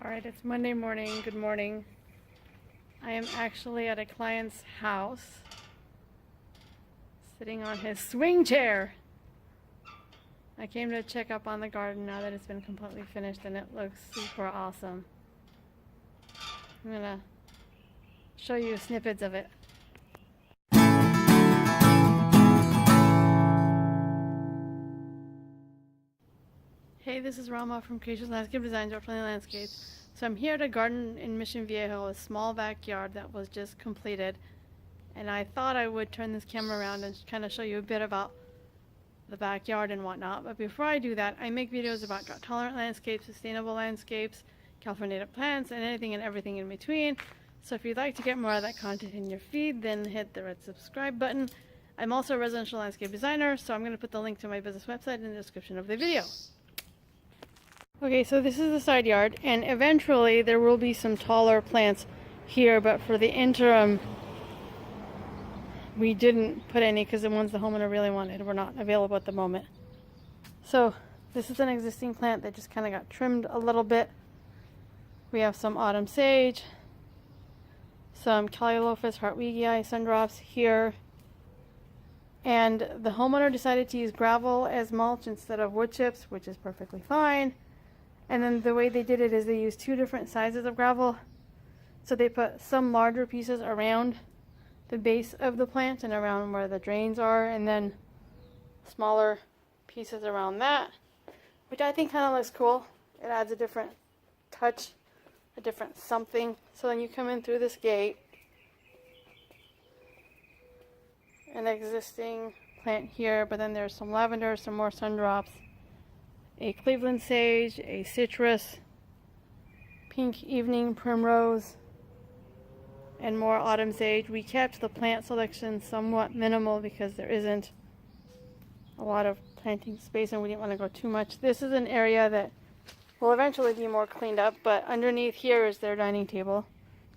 Alright, it's Monday morning. Good morning. I am actually at a client's house, sitting on his swing chair. I came to check up on the garden now that it's been completely finished and it looks super awesome. I'm gonna show you snippets of it. Hey, this is Rama from Creations Landscape Design, Planning Landscapes. So I'm here at a garden in Mission Viejo, a small backyard that was just completed. And I thought I would turn this camera around and kind of show you a bit about the backyard and whatnot. But before I do that, I make videos about drought-tolerant landscapes, sustainable landscapes, California native plants, and anything and everything in between. So if you'd like to get more of that content in your feed, then hit the red subscribe button. I'm also a residential landscape designer, so I'm going to put the link to my business website in the description of the video. Okay, so this is the side yard, and eventually there will be some taller plants here, but for the interim, we didn't put any because the ones the homeowner really wanted were not available at the moment. So this is an existing plant that just kind of got trimmed a little bit. We have some autumn sage, some Calliophis hartwigii sundrops here, and the homeowner decided to use gravel as mulch instead of wood chips, which is perfectly fine. And then the way they did it is they used two different sizes of gravel. So they put some larger pieces around the base of the plant and around where the drains are, and then smaller pieces around that, which I think kind of looks cool. It adds a different touch, a different something. So then you come in through this gate, an existing plant here, but then there's some lavender, some more sundrops, a Cleveland sage, a citrus, pink evening primrose, and more autumn sage. We kept the plant selection somewhat minimal because there isn't a lot of planting space and we didn't want to go too much. This is an area that will eventually be more cleaned up, but underneath here is their dining table.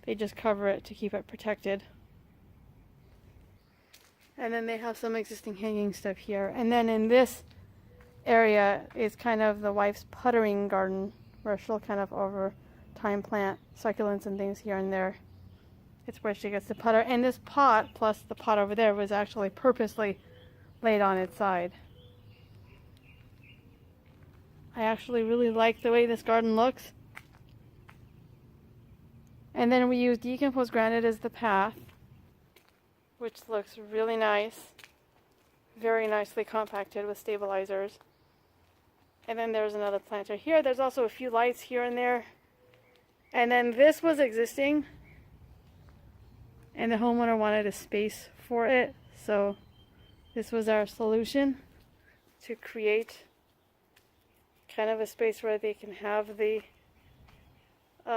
They just cover it to keep it protected. And then they have some existing hanging stuff here. And then in this area is kind of the wife's puttering garden, where she'll kind of over time plant succulents and things here and there. It's where she gets to putter. And this pot, plus the pot over there, was actually purposely laid on its side. I actually really like the way this garden looks. And then we use decomposed granite as the path, which looks really nice. Very nicely compacted with stabilizers. And then there's another planter here. There's also a few lights here and there. And then this was existing, and the homeowner wanted a space for it. So this was our solution to create kind of a space where they can have the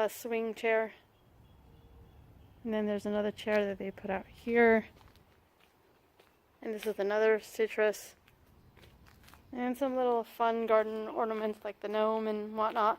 swing chair. And then there's another chair that they put out here. And this is another citrus. And some little fun garden ornaments like the gnome and whatnot.